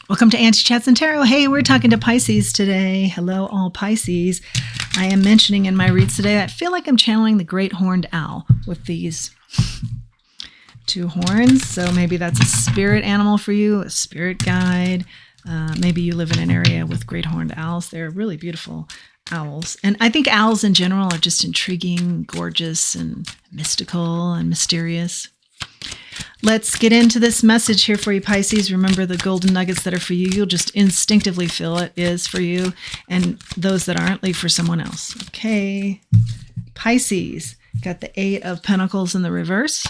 Welcome to Auntie Chats and Tarot. Hey, we're talking to Pisces today. Hello, all Pisces. I am mentioning in my reads today, I feel like I'm channeling the great horned owl with these two horns. So maybe that's a spirit animal for you, a spirit guide. Maybe you live in an area with great horned owls. They're really beautiful owls. And I think owls in general are just intriguing, gorgeous, and mystical and mysterious. Let's get into this message here for you, Pisces. Remember, the golden nuggets that are for you, you'll just instinctively feel it is for you. And those that aren't, leave for someone else. Okay. Pisces, got the 8 of Pentacles in the reverse.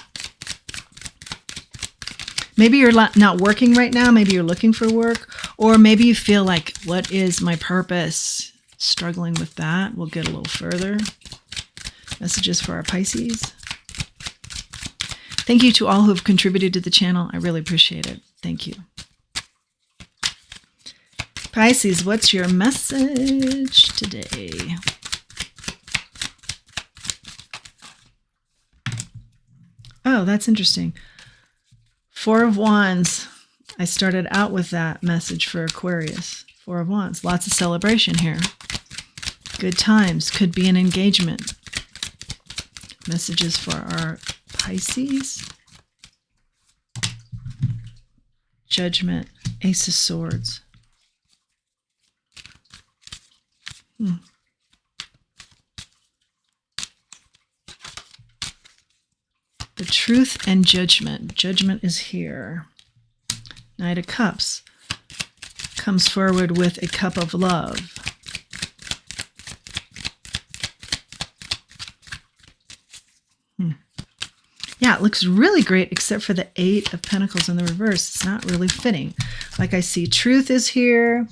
Maybe you're not working right now. Maybe you're looking for work. Or maybe you feel like, what is my purpose? Struggling with that. We'll get a little further. Messages for our Pisces. Thank you to all who have contributed to the channel. I really appreciate it. Thank you. Pisces, what's your message today? Oh, that's interesting. 4 of Wands. I started out with that message for Aquarius. 4 of Wands. Lots of celebration here. Good times. Could be an engagement. Messages for our Pisces. Judgment. Ace of Swords. The truth and judgment. Judgment is here. Knight of Cups comes forward with a cup of love. Yeah, it looks really great except for the 8 of Pentacles in the reverse. It's not really fitting. Like I see truth is here.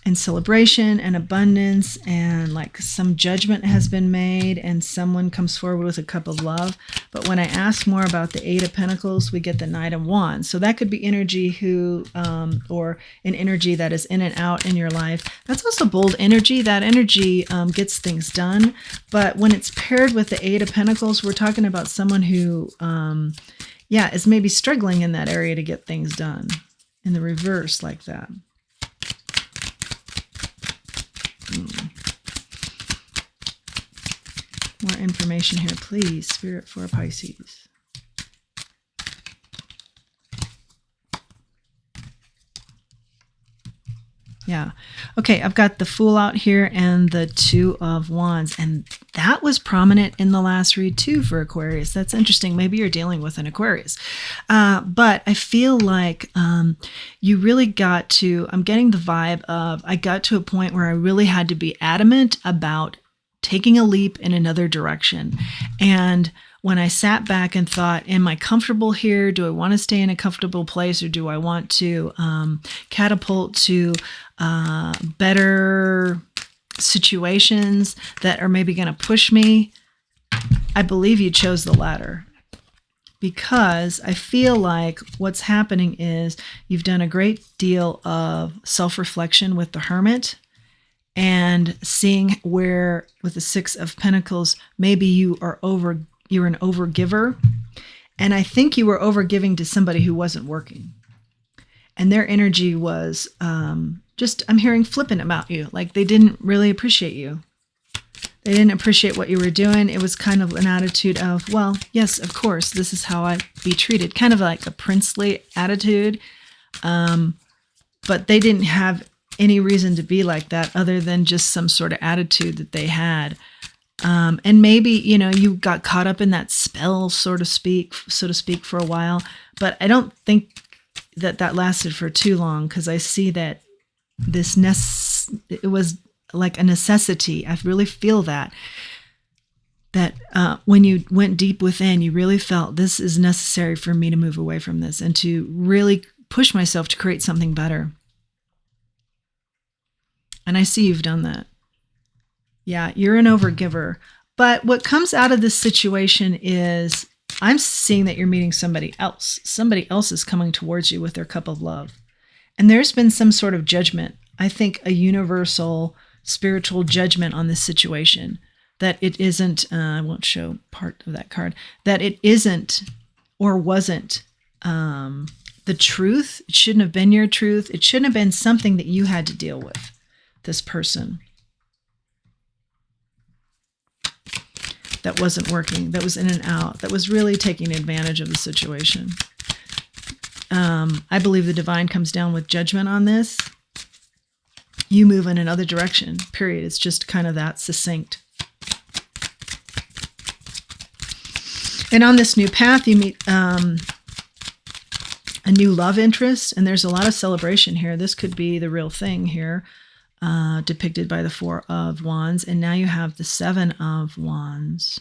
And celebration and abundance and like some judgment has been made and someone comes forward with a cup of love. But when I ask more about the 8 of Pentacles, we get the Knight of Wands. So that could be energy or an energy that is in and out in your life. That's also bold energy. That energy gets things done. But when it's paired with the 8 of Pentacles, we're talking about someone who, is maybe struggling in that area to get things done in the reverse like that. More information here, please. Spirit for Pisces. Yeah. Okay, I've got the Fool out here and the 2 of Wands. And that was prominent in the last read too for Aquarius. That's interesting. Maybe you're dealing with an Aquarius. But I feel like you really got to, I'm getting the vibe of, I got to a point where I really had to be adamant about taking a leap in another direction. And when I sat back and thought, am I comfortable here? Do I want to stay in a comfortable place or do I want to catapult to better situations that are maybe going to push me? I believe you chose the latter because I feel like what's happening is you've done a great deal of self-reflection with the Hermit and seeing where with the 6 of Pentacles, maybe you're an overgiver. And I think you were overgiving to somebody who wasn't working. And their energy was I'm hearing flippant about you. Like they didn't really appreciate you. They didn't appreciate what you were doing. It was kind of an attitude of, well, yes, of course, this is how I be treated. Kind of like a princely attitude. But they didn't have any reason to be like that other than just some sort of attitude that they had. And maybe, you got caught up in that spell, so to speak, for a while. But I don't think that lasted for too long because I see that it was like a necessity. I really feel that when you went deep within, you really felt this is necessary for me to move away from this and to really push myself to create something better. And I see you've done that. Yeah, you're an overgiver. But what comes out of this situation is I'm seeing that you're meeting somebody else. Somebody else is coming towards you with their cup of love. And there's been some sort of judgment. I think a universal spiritual judgment on this situation. That it isn't, I won't show part of that card, that it isn't or wasn't the truth. It shouldn't have been your truth. It shouldn't have been something that you had to deal with, this person. That wasn't working, that was in and out, that was really taking advantage of the situation. I believe the divine comes down with judgment on this. You move in another direction, period. It's just kind of that succinct. And on this new path, you meet a new love interest, and there's a lot of celebration here. This could be the real thing here, depicted by the Four of Wands. And now you have the Seven of Wands.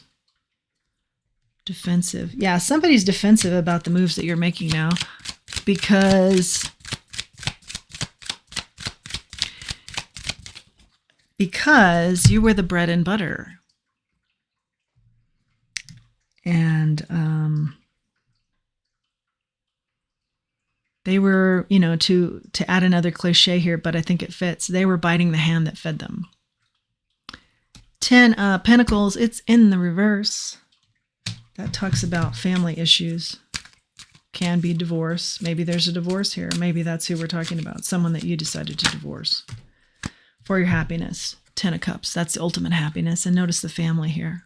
Defensive. Yeah, somebody's defensive about the moves that you're making now, because you were the bread and butter. And they were, you know, to add another cliche here, but I think it fits. They were biting the hand that fed them. 10 Pentacles, it's in the reverse. That talks about family issues. Can be divorce. Maybe there's a divorce here. Maybe that's who we're talking about. Someone that you decided to divorce for your happiness. 10 of Cups. That's the ultimate happiness. And notice the family here.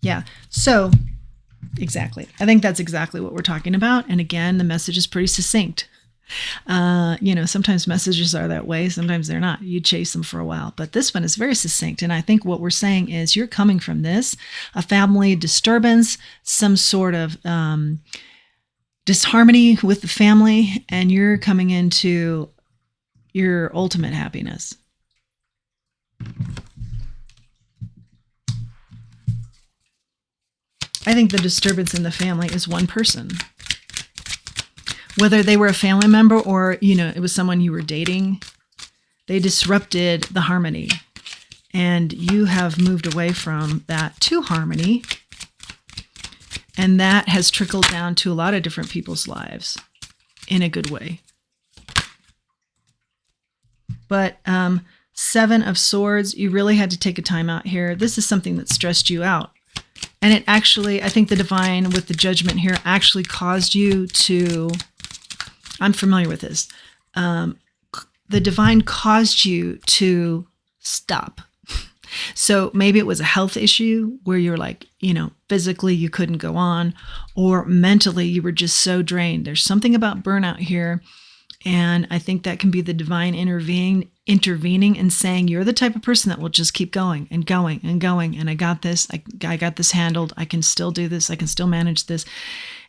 Yeah. So, exactly. I think that's exactly what we're talking about. And again, the message is pretty succinct. You know, sometimes messages are that way. Sometimes they're not. You chase them for a while. But this one is very succinct. And I think what we're saying is you're coming from this, a family disturbance, some sort of disharmony with the family, and you're coming into your ultimate happiness. I think the disturbance in the family is one person. Whether they were a family member or, you know, it was someone you were dating, they disrupted the harmony. And you have moved away from that to harmony. And that has trickled down to a lot of different people's lives in a good way. But Seven of Swords, you really had to take a time out here. This is something that stressed you out. And it actually, I think the divine with the judgment here actually caused you to, I'm familiar with this. The divine caused you to stop. So maybe it was a health issue where you're like, you know, physically you couldn't go on, or mentally you were just so drained. There's something about burnout here. And I think that can be the divine intervening and saying, you're the type of person that will just keep going and going and going. And I got this. I got this handled. I can still do this. I can still manage this.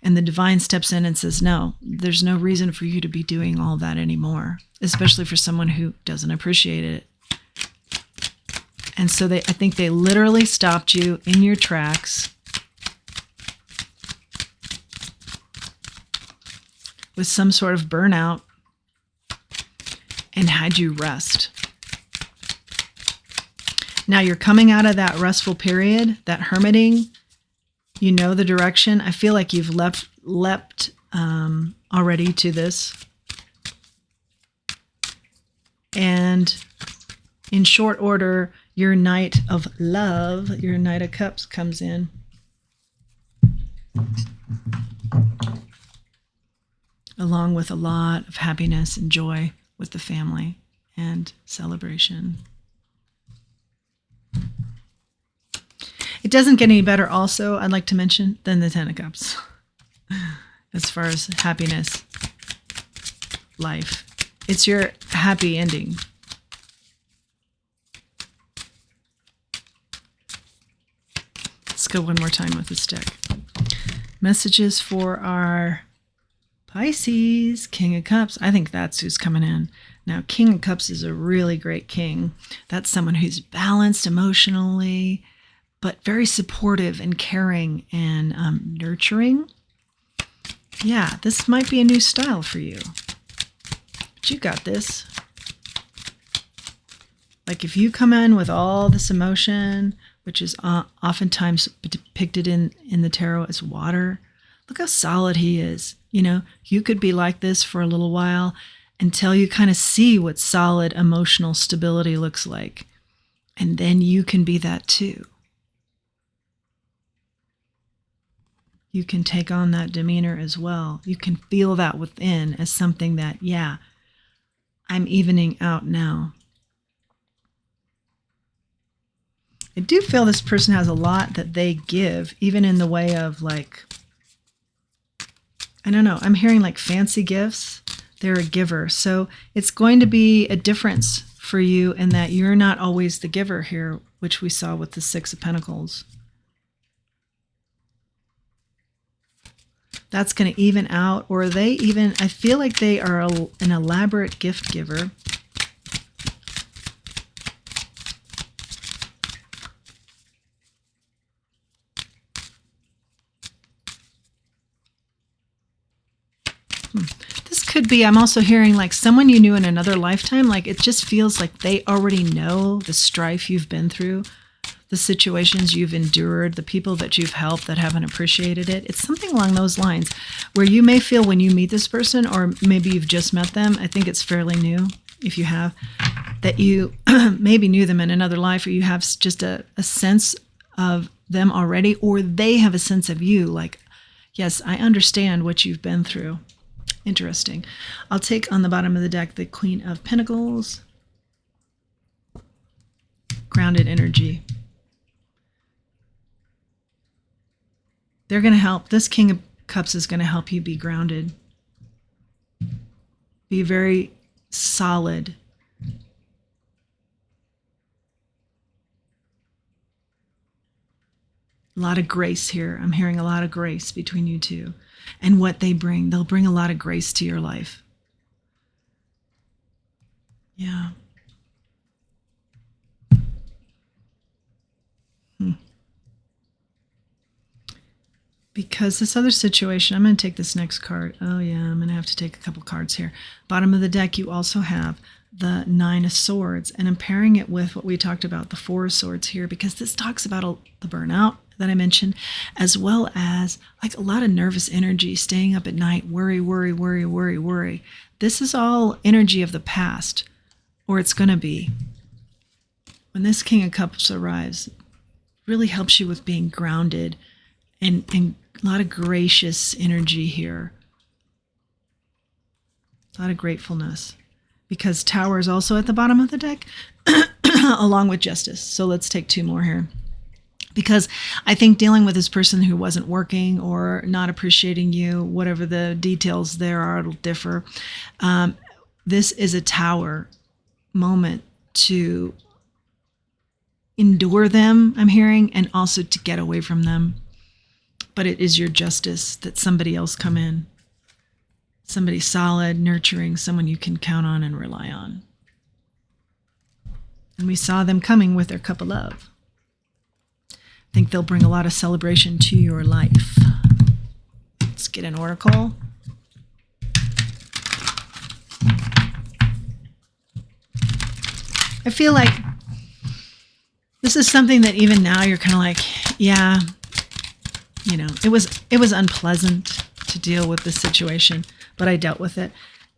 And the divine steps in and says, no, there's no reason for you to be doing all that anymore, especially for someone who doesn't appreciate it. And so I think they literally stopped you in your tracks with some sort of burnout and had you rest. Now you're coming out of that restful period, that hermiting. You know the direction. I feel like you've leapt already to this. And in short order, your Knight of Love, your Knight of Cups comes in. Along with a lot of happiness and joy with the family and celebration. It doesn't get any better also, I'd like to mention, than the Ten of Cups. As far as happiness, life. It's your happy ending. Let's go one more time with this deck. Messages for our Pisces, King of Cups. I think that's who's coming in. Now, King of Cups is a really great king. That's someone who's balanced emotionally, but very supportive and caring and nurturing. Yeah, this might be a new style for you. But you got this. Like if you come in with all this emotion, which is oftentimes depicted in the tarot as water, look how solid he is. You know, you could be like this for a little while until you kind of see what solid emotional stability looks like. And then you can be that too. you can take on that demeanor as well. You can feel that within as something that, yeah, I'm evening out now. I do feel this person has a lot that they give, even in the way of like, I don't know, I'm hearing like fancy gifts. They're a giver. So it's going to be a difference for you in that you're not always the giver here, which we saw with the Six of Pentacles. That's going to even out, or they even, I feel like they are an elaborate gift giver. This could be, I'm also hearing like someone you knew in another lifetime. Like it just feels like they already know the strife you've been through, the situations you've endured, the people that you've helped that haven't appreciated it. It's something along those lines where you may feel when you meet this person, or maybe you've just met them, I think it's fairly new if you have, that you maybe knew them in another life, or you have just a sense of them already, or they have a sense of you. Like, yes, I understand what you've been through. Interesting. I'll take on the bottom of the deck the Queen of Pentacles. Grounded energy. They're going to help. This King of Cups is going to help you be grounded. Be very solid. A lot of grace here. I'm hearing a lot of grace between you two. And what they bring, they'll bring a lot of grace to your life. Yeah. Because this other situation, I'm going to take this next card. Oh yeah, I'm going to have to take a couple cards here. Bottom of the deck, you also have the Nine of Swords. And I'm pairing it with what we talked about, the Four of Swords here, because this talks about the burnout that I mentioned, as well as like a lot of nervous energy, staying up at night, worry, worry, worry, worry, worry. This is all energy of the past, or it's going to be. When this King of Cups arrives, it really helps you with being grounded and a lot of gracious energy here. A lot of gratefulness. Because Tower is also at the bottom of the deck, along with Justice. So let's take two more here. Because I think dealing with this person who wasn't working or not appreciating you, whatever the details there are, it'll differ. This is a Tower moment to endure them, I'm hearing, and also to get away from them. But it is your justice that somebody else come in. Somebody solid, nurturing, someone you can count on and rely on. And we saw them coming with their cup of love. I think they'll bring a lot of celebration to your life. Let's get an oracle. I feel like this is something that even now you're kind of like, yeah, you know, it was unpleasant to deal with this situation, but I dealt with it.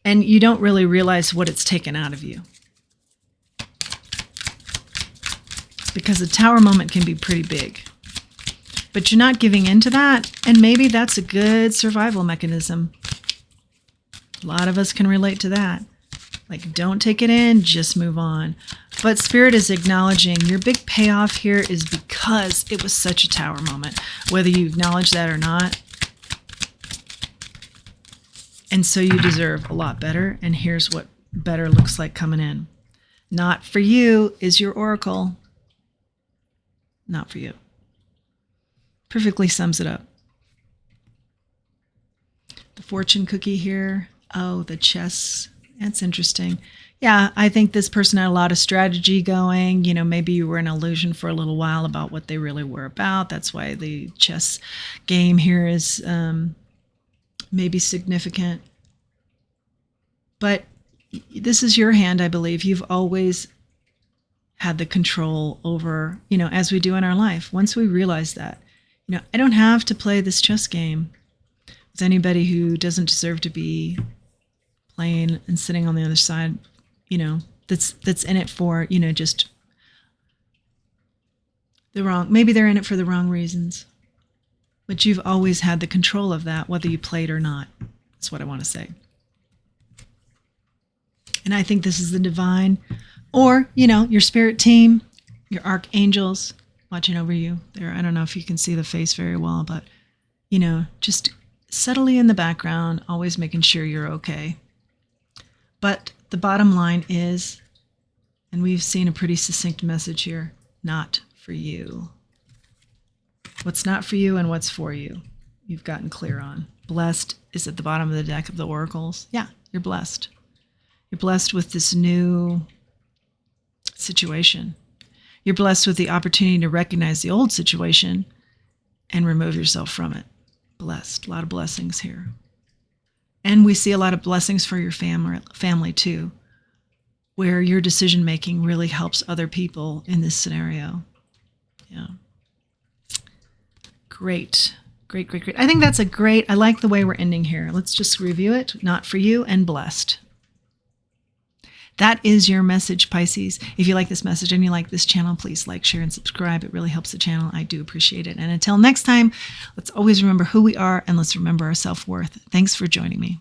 And you don't really realize what it's taken out of you. Because a Tower moment can be pretty big. But you're not giving in to that, and maybe that's a good survival mechanism. A lot of us can relate to that. Like, don't take it in, just move on. But Spirit is acknowledging your big payoff here is because it was such a Tower moment, whether you acknowledge that or not. And so you deserve a lot better, and here's what better looks like coming in. Not for you is your oracle. Not for you. Perfectly sums it up. The fortune cookie here. Oh, the chess. That's interesting. Yeah, I think this person had a lot of strategy going. You know, maybe you were in illusion for a little while about what they really were about. That's why the chess game here is maybe significant. But this is your hand, I believe. You've always had the control over, you know, as we do in our life. Once we realize that, you know, I don't have to play this chess game with anybody who doesn't deserve to be playing and sitting on the other side, you know, that's in it for, you know, just the wrong, maybe they're in it for the wrong reasons. But you've always had the control of that, whether you played or not. That's what I want to say. And I think this is the divine, or, your spirit team, your archangels watching over you there. I don't know if you can see the face very well, but, just subtly in the background, always making sure you're okay. But the bottom line is, and we've seen a pretty succinct message here, not for you. What's not for you and what's for you, you've gotten clear on. Blessed is at the bottom of the deck of the oracles. Yeah, you're blessed. You're blessed with this new situation. You're blessed with the opportunity to recognize the old situation and remove yourself from it. Blessed. A lot of blessings here. And we see a lot of blessings for your family too, where your decision making really helps other people in this scenario. Yeah. Great. Great, great, great. I think that's I like the way we're ending here. Let's just review it. Not for you and blessed. That is your message, Pisces. If you like this message and you like this channel, please like, share, and subscribe. It really helps the channel. I do appreciate it. And until next time, let's always remember who we are and let's remember our self-worth. Thanks for joining me.